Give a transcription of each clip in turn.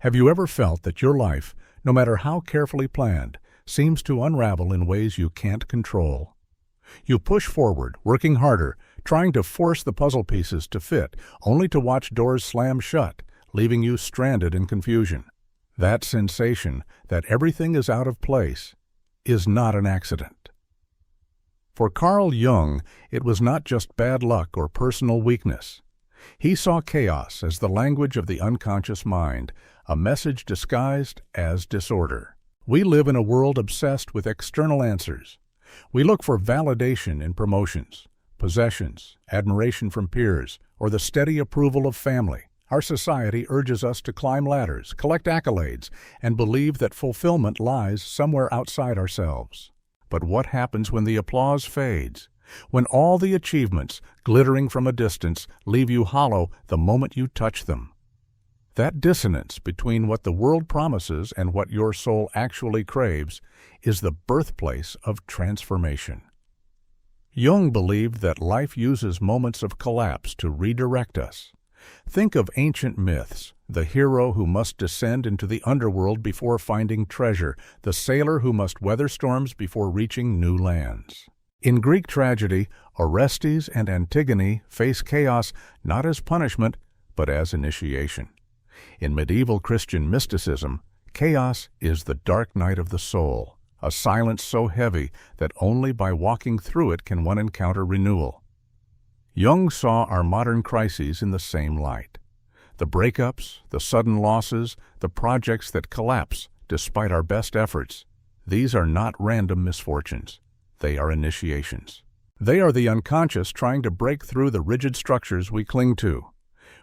Have you ever felt that your life, no matter how carefully planned, seems to unravel in ways you can't control? You push forward, working harder, trying to force the puzzle pieces to fit, only to watch doors slam shut, leaving you stranded in confusion. That sensation that everything is out of place is not an accident. For Carl Jung, it was not just bad luck or personal weakness. He saw chaos as the language of the unconscious mind, a message disguised as disorder. We live in a world obsessed with external answers. We look for validation in promotions, possessions, admiration from peers, or the steady approval of family. Our society urges us to climb ladders, collect accolades, and believe that fulfillment lies somewhere outside ourselves. But what happens when the applause fades? When all the achievements, glittering from a distance, leave you hollow the moment you touch them? That dissonance between what the world promises and what your soul actually craves is the birthplace of transformation. Jung believed that life uses moments of collapse to redirect us. Think of ancient myths, the hero who must descend into the underworld before finding treasure, the sailor who must weather storms before reaching new lands. In Greek tragedy, Orestes and Antigone face chaos not as punishment, but as initiation. In medieval Christian mysticism, chaos is the dark night of the soul, a silence so heavy that only by walking through it can one encounter renewal. Jung saw our modern crises in the same light. The breakups, the sudden losses, the projects that collapse despite our best efforts, these are not random misfortunes. They are initiations. They are the unconscious trying to break through the rigid structures we cling to.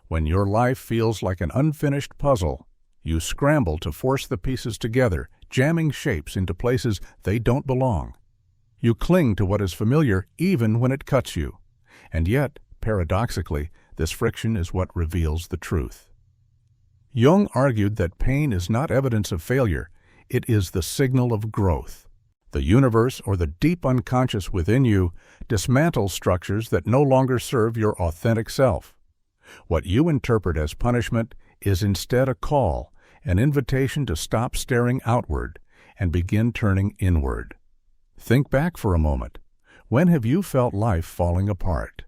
When your life feels like an unfinished puzzle, you scramble to force the pieces together, jamming shapes into places they don't belong. You cling to what is familiar even when it cuts you. And yet, paradoxically, this friction is what reveals the truth. Jung argued that pain is not evidence of failure, it is the signal of growth. The universe, or the deep unconscious within you, dismantles structures that no longer serve your authentic self. What you interpret as punishment is instead a call, an invitation to stop staring outward and begin turning inward. Think back for a moment. When have you felt life falling apart?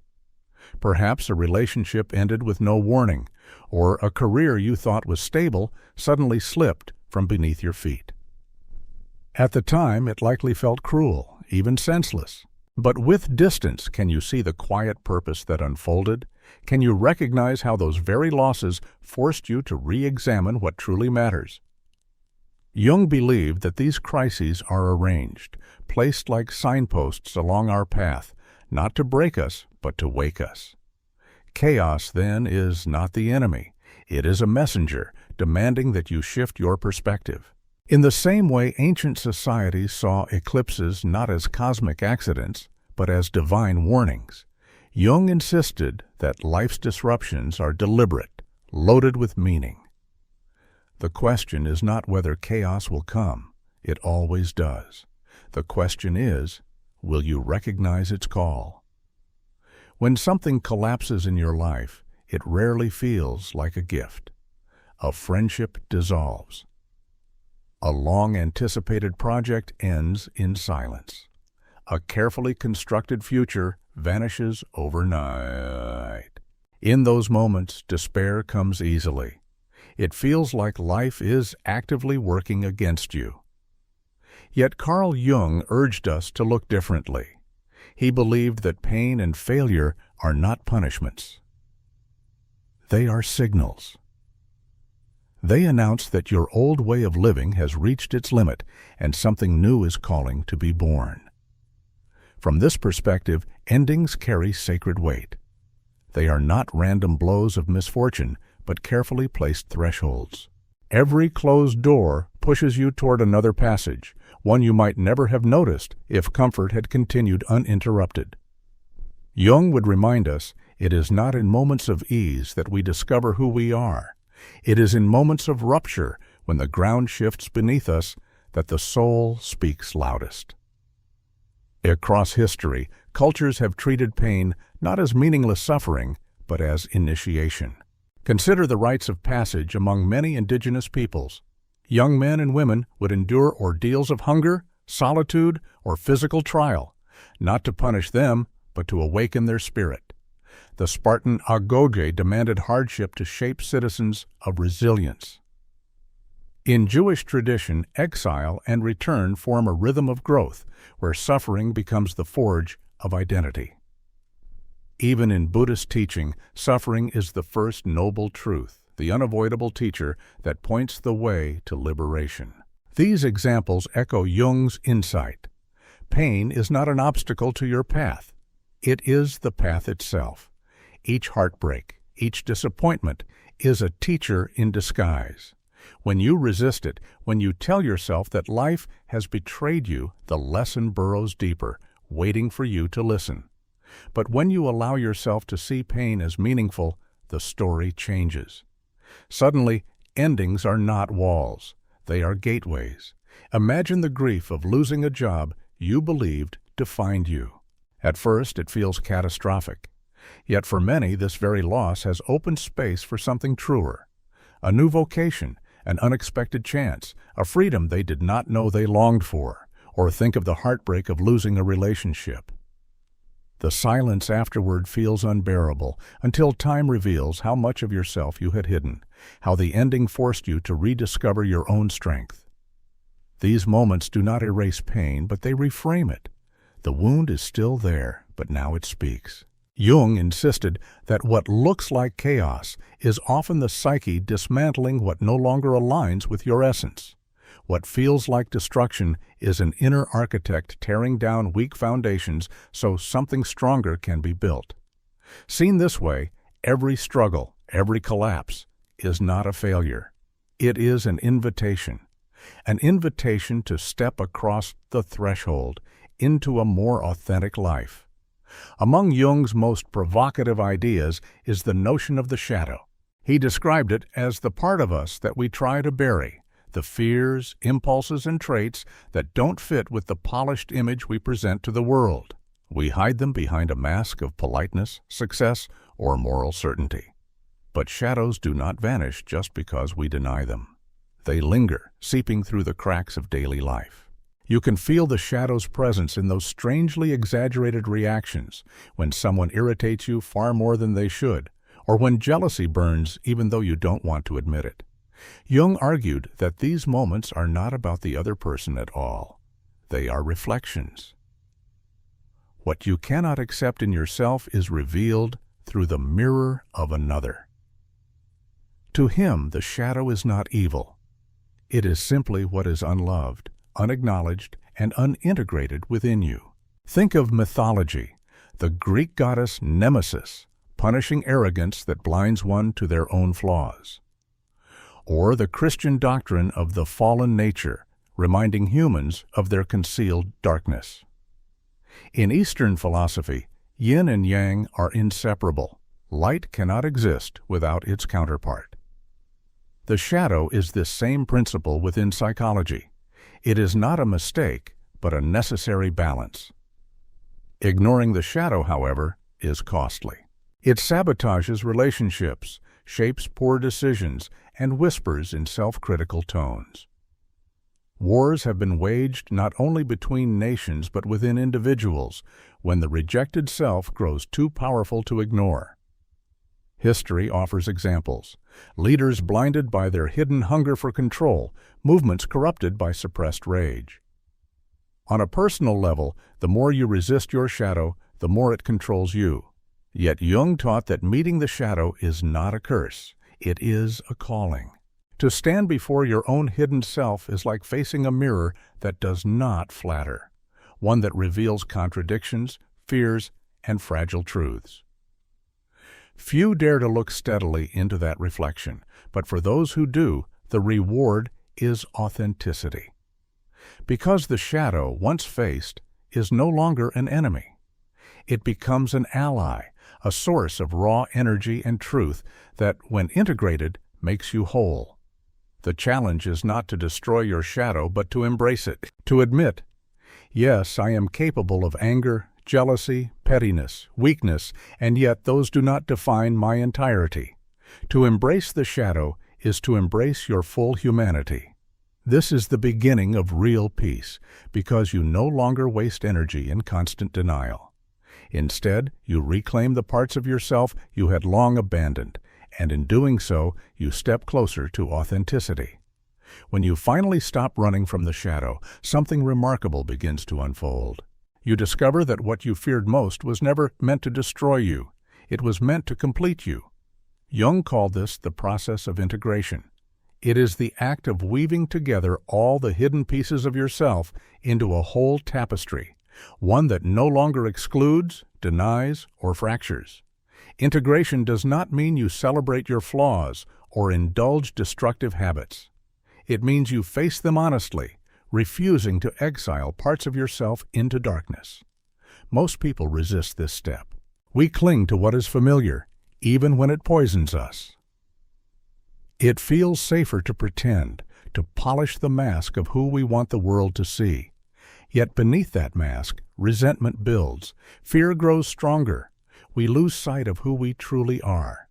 Perhaps a relationship ended with no warning, or a career you thought was stable suddenly slipped from beneath your feet. At the time, it likely felt cruel, even senseless. But with distance, can you see the quiet purpose that unfolded? Can you recognize how those very losses forced you to re-examine what truly matters? Jung believed that these crises are arranged, placed like signposts along our path, not to break us, but to wake us. Chaos, then, is not the enemy. It is a messenger, demanding that you shift your perspective. In the same way ancient societies saw eclipses not as cosmic accidents, but as divine warnings, Jung insisted that life's disruptions are deliberate, loaded with meaning. The question is not whether chaos will come. It always does. The question is, will you recognize its call? When something collapses in your life, it rarely feels like a gift. A friendship dissolves. A long-anticipated project ends in silence. A carefully constructed future vanishes overnight. In those moments, despair comes easily. It feels like life is actively working against you. Yet Carl Jung urged us to look differently. He believed that pain and failure are not punishments. They are signals. They announce that your old way of living has reached its limit and something new is calling to be born. From this perspective, endings carry sacred weight. They are not random blows of misfortune, but carefully placed thresholds. Every closed door pushes you toward another passage, one you might never have noticed if comfort had continued uninterrupted. Jung would remind us, it is not in moments of ease that we discover who we are. It is in moments of rupture, when the ground shifts beneath us, that the soul speaks loudest. Across history, cultures have treated pain not as meaningless suffering, but as initiation. Consider the rites of passage among many indigenous peoples. Young men and women would endure ordeals of hunger, solitude, or physical trial, not to punish them, but to awaken their spirit. The Spartan agoge demanded hardship to shape citizens of resilience. In Jewish tradition, exile and return form a rhythm of growth, where suffering becomes the forge of identity. Even in Buddhist teaching, suffering is the first noble truth, the unavoidable teacher that points the way to liberation. These examples echo Jung's insight. Pain is not an obstacle to your path. It is the path itself. Each heartbreak, each disappointment is a teacher in disguise. When you resist it, when you tell yourself that life has betrayed you, the lesson burrows deeper, waiting for you to listen. But when you allow yourself to see pain as meaningful, the story changes. Suddenly, endings are not walls. They are gateways. Imagine the grief of losing a job you believed defined you. At first, it feels catastrophic. Yet for many, this very loss has opened space for something truer. A new vocation, an unexpected chance, a freedom they did not know they longed for, or think of the heartbreak of losing a relationship. The silence afterward feels unbearable until time reveals how much of yourself you had hidden, how the ending forced you to rediscover your own strength. These moments do not erase pain, but they reframe it. The wound is still there, but now it speaks. Jung insisted that what looks like chaos is often the psyche dismantling what no longer aligns with your essence. What feels like destruction is an inner architect tearing down weak foundations so something stronger can be built. Seen this way, every struggle, every collapse, is not a failure. It is an invitation to step across the threshold into a more authentic life. Among Jung's most provocative ideas is the notion of the shadow. He described it as the part of us that we try to bury, the fears, impulses, and traits that don't fit with the polished image we present to the world. We hide them behind a mask of politeness, success, or moral certainty. But shadows do not vanish just because we deny them. They linger, seeping through the cracks of daily life. You can feel the shadow's presence in those strangely exaggerated reactions, when someone irritates you far more than they should, or when jealousy burns even though you don't want to admit it. Jung argued that these moments are not about the other person at all. They are reflections. What you cannot accept in yourself is revealed through the mirror of another. To him, the shadow is not evil. It is simply what is unloved, unacknowledged, and unintegrated within you. Think of mythology, the Greek goddess Nemesis, punishing arrogance that blinds one to their own flaws. Or the Christian doctrine of the fallen nature, reminding humans of their concealed darkness. In Eastern philosophy, yin and yang are inseparable. Light cannot exist without its counterpart. The shadow is this same principle within psychology. It is not a mistake, but a necessary balance. Ignoring the shadow, however, is costly. It sabotages relationships, shapes poor decisions, and whispers in self-critical tones. Wars have been waged not only between nations but within individuals when the rejected self grows too powerful to ignore. History offers examples. Leaders blinded by their hidden hunger for control, movements corrupted by suppressed rage. On a personal level, the more you resist your shadow, the more it controls you. Yet Jung taught that meeting the shadow is not a curse, it is a calling. To stand before your own hidden self is like facing a mirror that does not flatter, one that reveals contradictions, fears, and fragile truths. Few dare to look steadily into that reflection, but for those who do, the reward is authenticity. Because the shadow, once faced, is no longer an enemy. It becomes an ally, a source of raw energy and truth that, when integrated, makes you whole. The challenge is not to destroy your shadow, but to embrace it, to admit, yes, I am capable of anger, jealousy, pettiness, weakness, and yet those do not define my entirety. To embrace the shadow is to embrace your full humanity. This is the beginning of real peace, because you no longer waste energy in constant denial. Instead, you reclaim the parts of yourself you had long abandoned, and in doing so, you step closer to authenticity. When you finally stop running from the shadow, something remarkable begins to unfold. You discover that what you feared most was never meant to destroy you. It was meant to complete you. Jung called this the process of integration. It is the act of weaving together all the hidden pieces of yourself into a whole tapestry, one that no longer excludes, denies, or fractures. Integration does not mean you celebrate your flaws or indulge destructive habits. It means you face them honestly, refusing to exile parts of yourself into darkness. Most people resist this step. We cling to what is familiar, even when it poisons us. It feels safer to pretend, to polish the mask of who we want the world to see. Yet beneath that mask, resentment builds, fear grows stronger. We lose sight of who we truly are.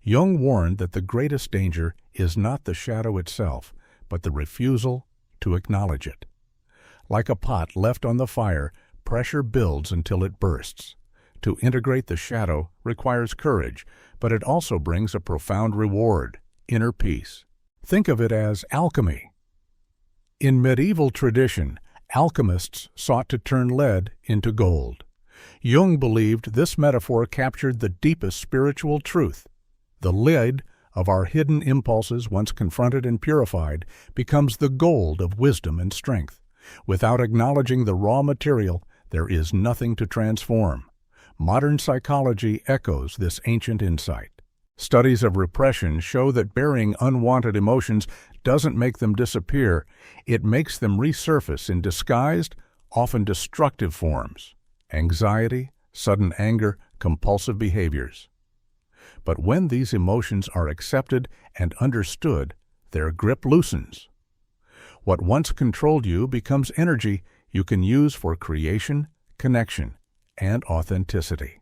Jung warned that the greatest danger is not the shadow itself, but the refusal to acknowledge it. Like a pot left on the fire, pressure builds until it bursts. To integrate the shadow requires courage, but it also brings a profound reward, inner peace. Think of it as alchemy. In medieval tradition, alchemists sought to turn lead into gold. Jung believed this metaphor captured the deepest spiritual truth. The lead of our hidden impulses, once confronted and purified, becomes the gold of wisdom and strength. Without acknowledging the raw material, there is nothing to transform. Modern psychology echoes this ancient insight. Studies of repression show that burying unwanted emotions doesn't make them disappear. It makes them resurface in disguised, often destructive forms: anxiety, sudden anger, compulsive behaviors. But when these emotions are accepted and understood, their grip loosens. What once controlled you becomes energy you can use for creation, connection, and authenticity.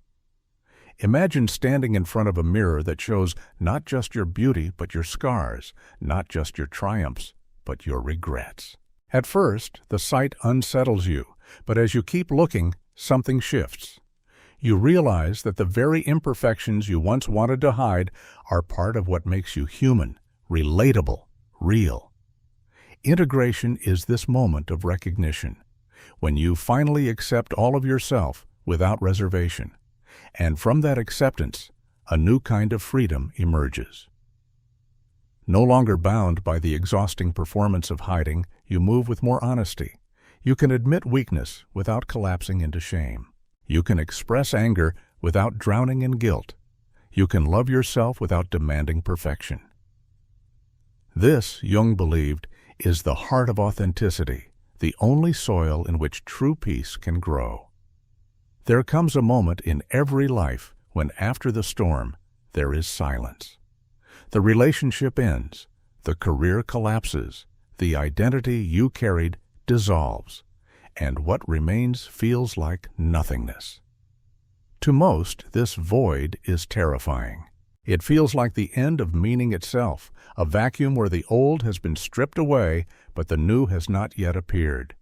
Imagine standing in front of a mirror that shows not just your beauty but your scars, not just your triumphs but your regrets. At first, the sight unsettles you, but as you keep looking, something shifts. You realize that the very imperfections you once wanted to hide are part of what makes you human, relatable, real. Integration is this moment of recognition, when you finally accept all of yourself without reservation. And from that acceptance, a new kind of freedom emerges. No longer bound by the exhausting performance of hiding, you move with more honesty. You can admit weakness without collapsing into shame. You can express anger without drowning in guilt. You can love yourself without demanding perfection. This, Jung believed, is the heart of authenticity, the only soil in which true peace can grow. There comes a moment in every life when, after the storm, there is silence. The relationship ends, the career collapses, the identity you carried dissolves, and what remains feels like nothingness. To most, this void is terrifying. It feels like the end of meaning itself, a vacuum where the old has been stripped away, but the new has not yet appeared.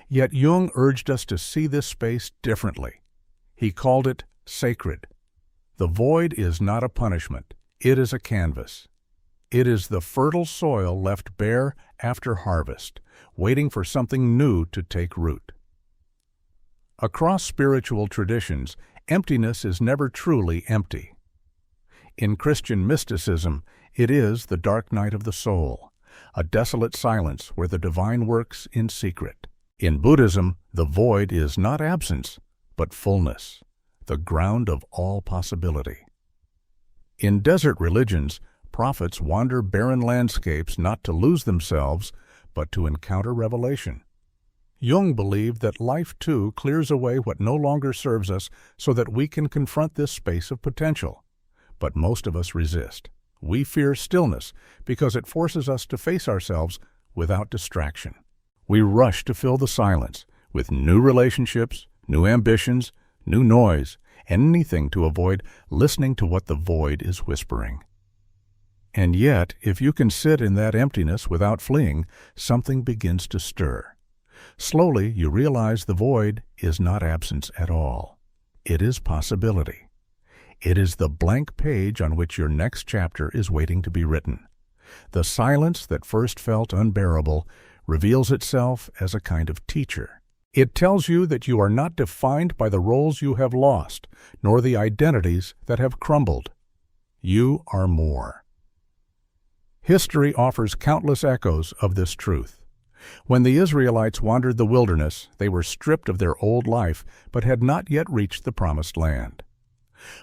Yet Jung urged us to see this space differently. He called it sacred. The void is not a punishment, it is a canvas. It is the fertile soil left bare after harvest, waiting for something new to take root. Across spiritual traditions, emptiness is never truly empty. In Christian mysticism, it is the dark night of the soul, a desolate silence where the divine works in secret. In Buddhism, the void is not absence, but fullness, the ground of all possibility. In desert religions, prophets wander barren landscapes not to lose themselves, but to encounter revelation. Jung believed that life, too, clears away what no longer serves us so that we can confront this space of potential. But most of us resist. We fear stillness because it forces us to face ourselves without distraction. We rush to fill the silence with new relationships, new ambitions, new noise, anything to avoid listening to what the void is whispering. And yet, if you can sit in that emptiness without fleeing, something begins to stir. Slowly, you realize the void is not absence at all. It is possibility. It is the blank page on which your next chapter is waiting to be written. The silence that first felt unbearable reveals itself as a kind of teacher. It tells you that you are not defined by the roles you have lost, nor the identities that have crumbled. You are more. History offers countless echoes of this truth. When the Israelites wandered the wilderness, they were stripped of their old life, but had not yet reached the Promised Land.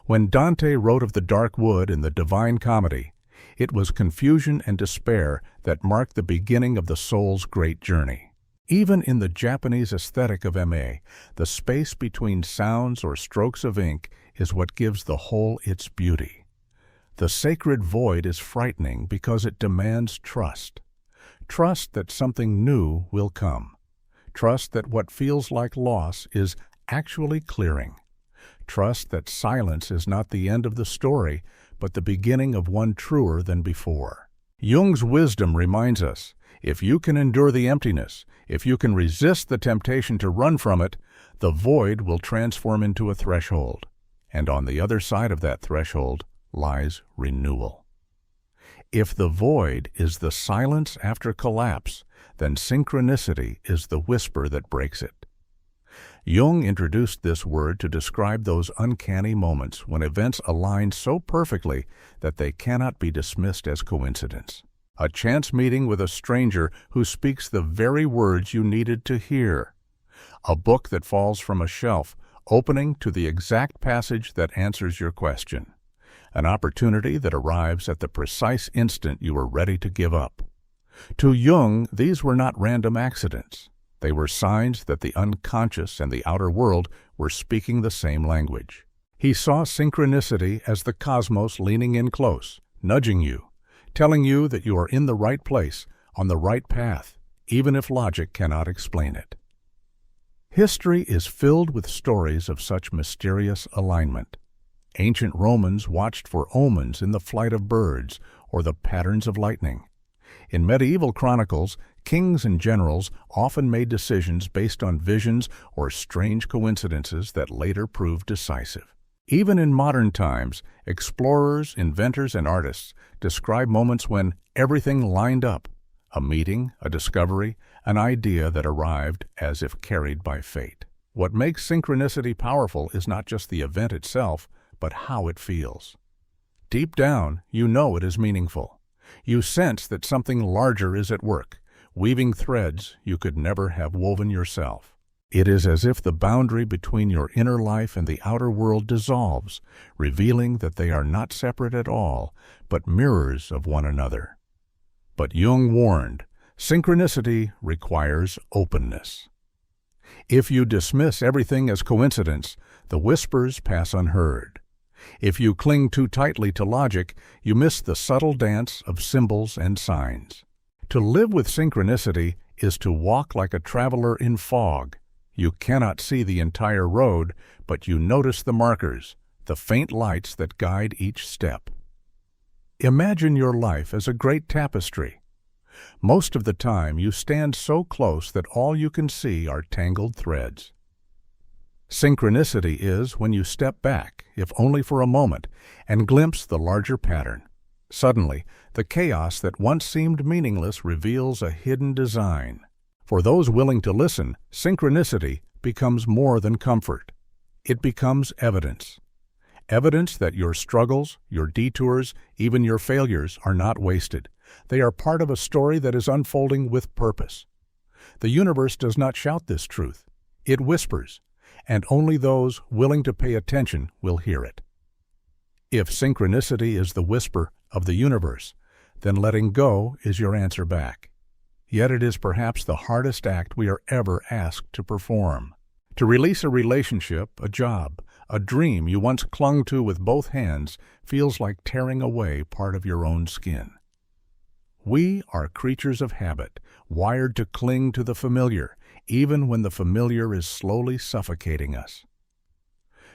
When Dante wrote of the dark wood in the Divine Comedy, it was confusion and despair that marked the beginning of the soul's great journey. Even in the Japanese aesthetic of MA, the space between sounds or strokes of ink is what gives the whole its beauty. The sacred void is frightening because it demands trust. Trust that something new will come. Trust that what feels like loss is actually clearing. Trust that silence is not the end of the story, but the beginning of one truer than before. Jung's wisdom reminds us, if you can endure the emptiness, if you can resist the temptation to run from it, the void will transform into a threshold. And on the other side of that threshold lies renewal. If the void is the silence after collapse, then synchronicity is the whisper that breaks it. Jung introduced this word to describe those uncanny moments when events align so perfectly that they cannot be dismissed as coincidence. A chance meeting with a stranger who speaks the very words you needed to hear. A book that falls from a shelf, opening to the exact passage that answers your question. An opportunity that arrives at the precise instant you were ready to give up. To Jung, these were not random accidents. They were signs that the unconscious and the outer world were speaking the same language. He saw synchronicity as the cosmos leaning in close, nudging you, telling you that you are in the right place, on the right path, even if logic cannot explain it. History is filled with stories of such mysterious alignment. Ancient Romans watched for omens in the flight of birds or the patterns of lightning. In medieval chronicles, kings and generals often made decisions based on visions or strange coincidences that later proved decisive. Even in modern times, explorers, inventors, and artists describe moments when everything lined up, a meeting, a discovery, an idea that arrived as if carried by fate. What makes synchronicity powerful is not just the event itself, but how it feels. Deep down, you know it is meaningful. You sense that something larger is at work, weaving threads you could never have woven yourself. It is as if the boundary between your inner life and the outer world dissolves, revealing that they are not separate at all, but mirrors of one another. But Jung warned, synchronicity requires openness. If you dismiss everything as coincidence, the whispers pass unheard. If you cling too tightly to logic, you miss the subtle dance of symbols and signs. To live with synchronicity is to walk like a traveler in fog. You cannot see the entire road, but you notice the markers, the faint lights that guide each step. Imagine your life as a great tapestry. Most of the time, you stand so close that all you can see are tangled threads. Synchronicity is when you step back, if only for a moment, and glimpse the larger pattern. Suddenly, the chaos that once seemed meaningless reveals a hidden design. For those willing to listen, synchronicity becomes more than comfort. It becomes evidence. Evidence that your struggles, your detours, even your failures are not wasted. They are part of a story that is unfolding with purpose. The universe does not shout this truth. It whispers, and only those willing to pay attention will hear it. If synchronicity is the whisper of the universe, then letting go is your answer back. Yet it is perhaps the hardest act we are ever asked to perform. To release a relationship, a job, a dream you once clung to with both hands feels like tearing away part of your own skin. We are creatures of habit, wired to cling to the familiar, even when the familiar is slowly suffocating us.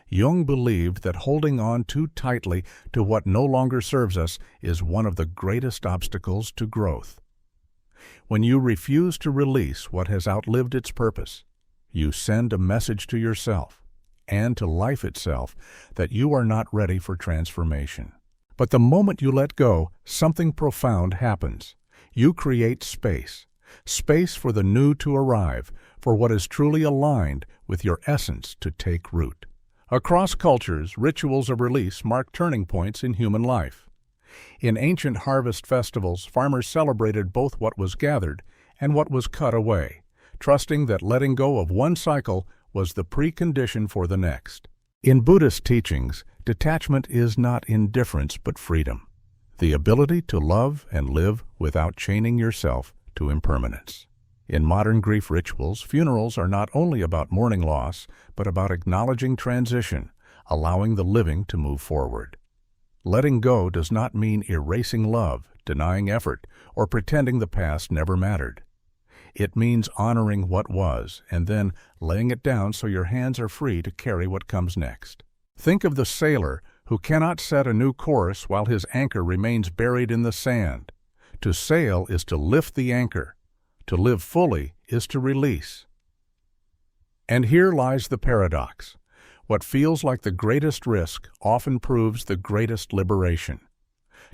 Jung believed that holding on too tightly to what no longer serves us is one of the greatest obstacles to growth. When you refuse to release what has outlived its purpose, you send a message to yourself and to life itself that you are not ready for transformation. But the moment you let go, something profound happens. You create space for the new to arrive, for what is truly aligned with your essence to take root. Across cultures, rituals of release mark turning points in human life. In ancient harvest festivals, farmers celebrated both what was gathered and what was cut away, trusting that letting go of one cycle was the precondition for the next. In Buddhist teachings, detachment is not indifference but freedom, the ability to love and live without chaining yourself to impermanence. In modern grief rituals, funerals are not only about mourning loss, but about acknowledging transition, allowing the living to move forward. Letting go does not mean erasing love, denying effort, or pretending the past never mattered. It means honoring what was, and then laying it down so your hands are free to carry what comes next. Think of the sailor who cannot set a new course while his anchor remains buried in the sand. To sail is to lift the anchor. To live fully is to release. And here lies the paradox. What feels like the greatest risk often proves the greatest liberation.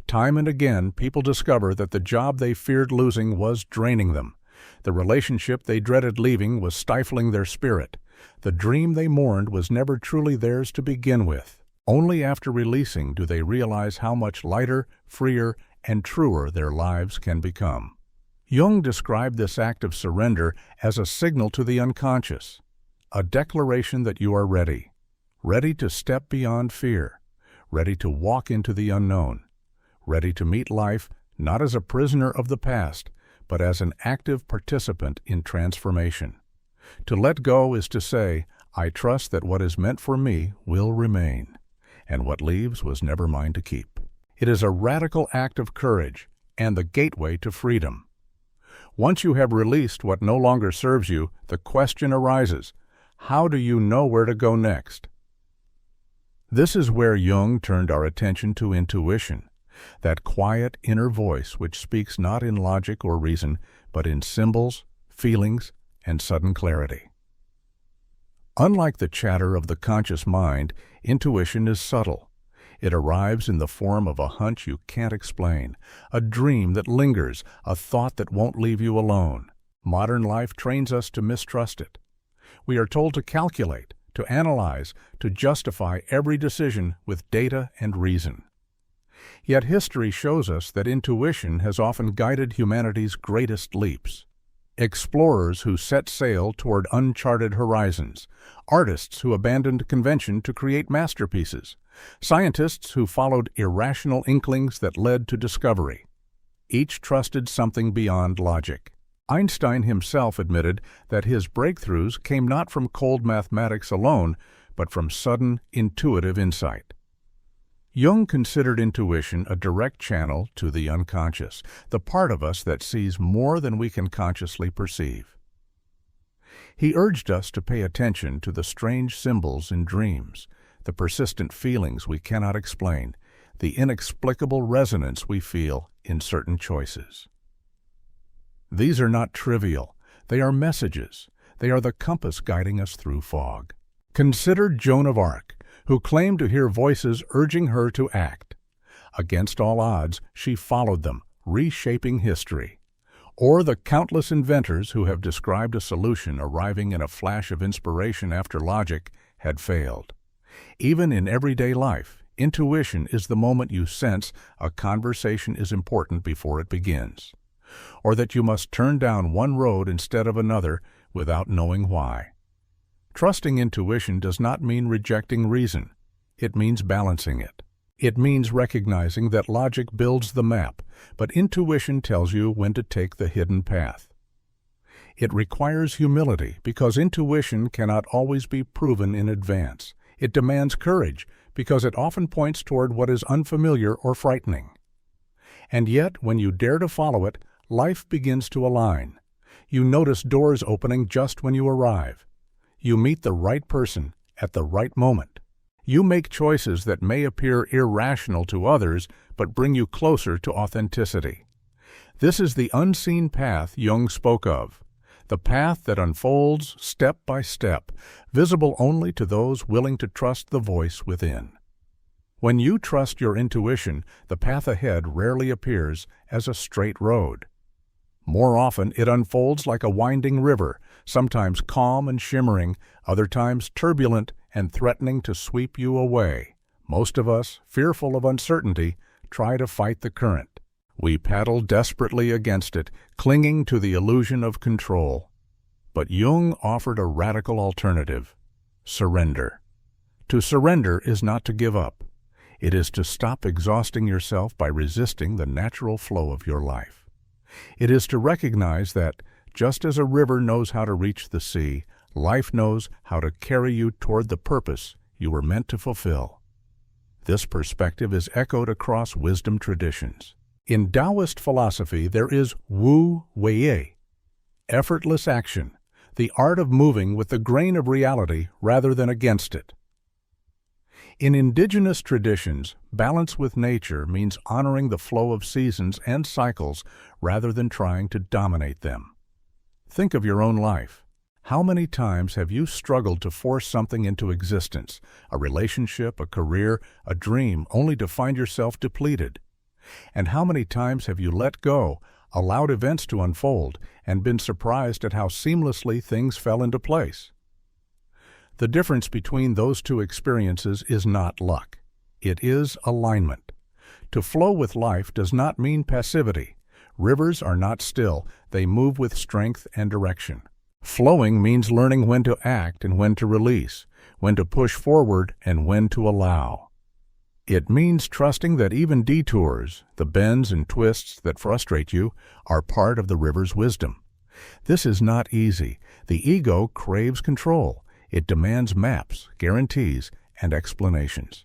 Time and again, people discover that the job they feared losing was draining them. The relationship they dreaded leaving was stifling their spirit. The dream they mourned was never truly theirs to begin with. Only after releasing do they realize how much lighter, freer, and truer their lives can become. Jung described this act of surrender as a signal to the unconscious, a declaration that you are ready to step beyond fear, ready to walk into the unknown, ready to meet life not as a prisoner of the past, but as an active participant in transformation. To let go is to say, I trust that what is meant for me will remain, and what leaves was never mine to keep. It is a radical act of courage and the gateway to freedom. Once you have released what no longer serves you, the question arises, how do you know where to go next? This is where Jung turned our attention to intuition, that quiet inner voice which speaks not in logic or reason, but in symbols, feelings, and sudden clarity. Unlike the chatter of the conscious mind, intuition is subtle. It arrives in the form of a hunch you can't explain, a dream that lingers, a thought that won't leave you alone. Modern life trains us to mistrust it. We are told to calculate, to analyze, to justify every decision with data and reason. Yet history shows us that intuition has often guided humanity's greatest leaps. Explorers who set sail toward uncharted horizons, artists who abandoned convention to create masterpieces, scientists who followed irrational inklings that led to discovery. Each trusted something beyond logic. Einstein himself admitted that his breakthroughs came not from cold mathematics alone, but from sudden, intuitive insight. Jung considered intuition a direct channel to the unconscious, the part of us that sees more than we can consciously perceive. He urged us to pay attention to the strange symbols in dreams, the persistent feelings we cannot explain, the inexplicable resonance we feel in certain choices. These are not trivial. They are messages. They are the compass guiding us through fog. Consider Joan of Arc, who claimed to hear voices urging her to act. Against all odds, she followed them, reshaping history. Or the countless inventors who have described a solution arriving in a flash of inspiration after logic had failed. Even in everyday life, intuition is the moment you sense a conversation is important before it begins, or that you must turn down one road instead of another without knowing why. Trusting intuition does not mean rejecting reason. It means balancing it. It means recognizing that logic builds the map, but intuition tells you when to take the hidden path. It requires humility because intuition cannot always be proven in advance. It demands courage because it often points toward what is unfamiliar or frightening. And yet, when you dare to follow it, life begins to align. You notice doors opening just when you arrive. You meet the right person at the right moment. You make choices that may appear irrational to others, but bring you closer to authenticity. This is the unseen path Jung spoke of, the path that unfolds step by step, visible only to those willing to trust the voice within. When you trust your intuition, the path ahead rarely appears as a straight road. More often, it unfolds like a winding river, sometimes calm and shimmering, other times turbulent and threatening to sweep you away. Most of us, fearful of uncertainty, try to fight the current. We paddle desperately against it, clinging to the illusion of control. But Jung offered a radical alternative: surrender. To surrender is not to give up. It is to stop exhausting yourself by resisting the natural flow of your life. It is to recognize that, just as a river knows how to reach the sea, life knows how to carry you toward the purpose you were meant to fulfill. This perspective is echoed across wisdom traditions. In Taoist philosophy, there is Wu Wei, effortless action, the art of moving with the grain of reality rather than against it. In indigenous traditions, balance with nature means honoring the flow of seasons and cycles rather than trying to dominate them. Think of your own life. How many times have you struggled to force something into existence, a relationship, a career, a dream, only to find yourself depleted? And how many times have you let go, allowed events to unfold, and been surprised at how seamlessly things fell into place? The difference between those two experiences is not luck. It is alignment. To flow with life does not mean passivity. Rivers are not still, they move with strength and direction. Flowing means learning when to act and when to release, when to push forward and when to allow. It means trusting that even detours, the bends and twists that frustrate you, are part of the river's wisdom. This is not easy. The ego craves control. It demands maps, guarantees, and explanations.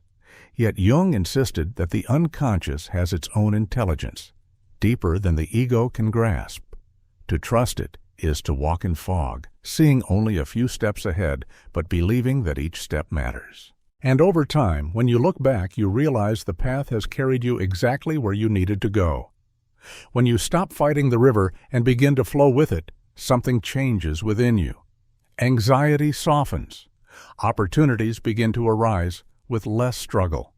Yet Jung insisted that the unconscious has its own intelligence, deeper than the ego can grasp. To trust it is to walk in fog, seeing only a few steps ahead, but believing that each step matters. And over time, when you look back, you realize the path has carried you exactly where you needed to go. When you stop fighting the river and begin to flow with it, something changes within you. Anxiety softens. Opportunities begin to arise with less struggle.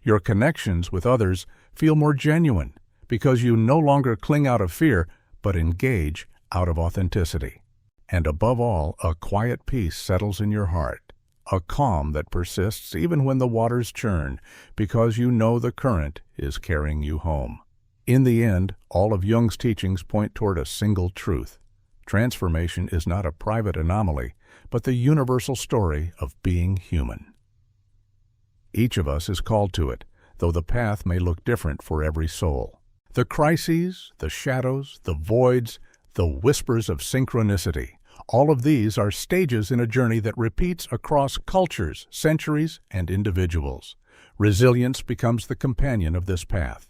Your connections with others feel more genuine because you no longer cling out of fear, but engage out of authenticity. And above all, a quiet peace settles in your heart, a calm that persists even when the waters churn, because you know the current is carrying you home. In the end, all of Jung's teachings point toward a single truth. Transformation is not a private anomaly, but the universal story of being human. Each of us is called to it, though the path may look different for every soul. The crises, the shadows, the voids, the whispers of synchronicity, all of these are stages in a journey that repeats across cultures, centuries, and individuals. Resilience becomes the companion of this path.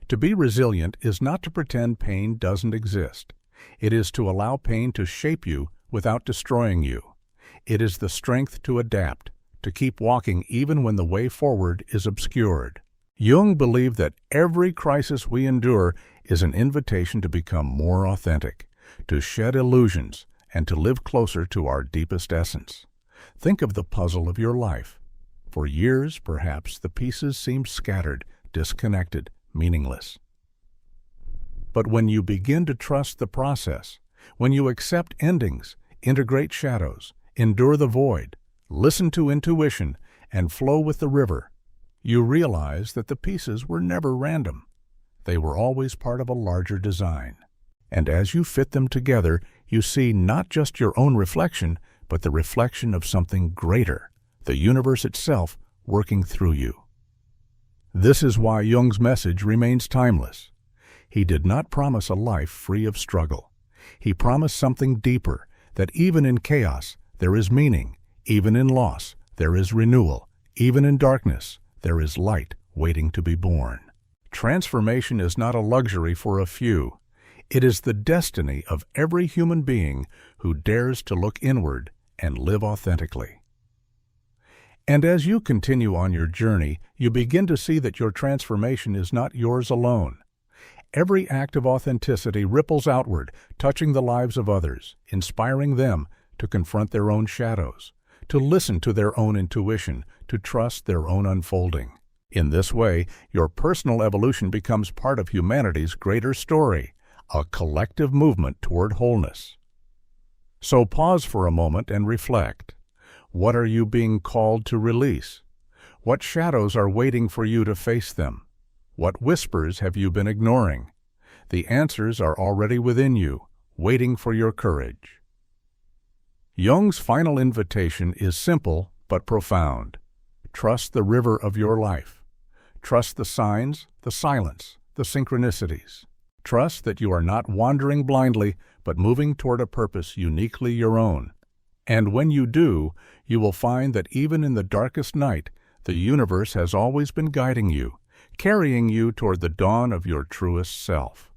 To be resilient is not to pretend pain doesn't exist. It is to allow pain to shape you without destroying you. It is the strength to adapt, to keep walking even when the way forward is obscured. Jung believed that every crisis we endure is an invitation to become more authentic, to shed illusions, and to live closer to our deepest essence. Think of the puzzle of your life. For years, perhaps, the pieces seemed scattered, disconnected, meaningless. But when you begin to trust the process, when you accept endings, integrate shadows, endure the void, listen to intuition, and flow with the river, you realize that the pieces were never random. They were always part of a larger design. And as you fit them together, you see not just your own reflection, but the reflection of something greater, the universe itself working through you. This is why Jung's message remains timeless. He did not promise a life free of struggle. He promised something deeper, that even in chaos, there is meaning. Even in loss, there is renewal. Even in darkness, there is light waiting to be born. Transformation is not a luxury for a few. It is the destiny of every human being who dares to look inward and live authentically. And as you continue on your journey, you begin to see that your transformation is not yours alone. Every act of authenticity ripples outward, touching the lives of others, inspiring them to confront their own shadows, to listen to their own intuition, to trust their own unfolding. In this way, your personal evolution becomes part of humanity's greater story, a collective movement toward wholeness. So pause for a moment and reflect. What are you being called to release? What shadows are waiting for you to face them? What whispers have you been ignoring? The answers are already within you, waiting for your courage. Jung's final invitation is simple but profound. Trust the river of your life. Trust the signs, the silence, the synchronicities. Trust that you are not wandering blindly, but moving toward a purpose uniquely your own. And when you do, you will find that even in the darkest night, the universe has always been guiding you, carrying you toward the dawn of your truest self.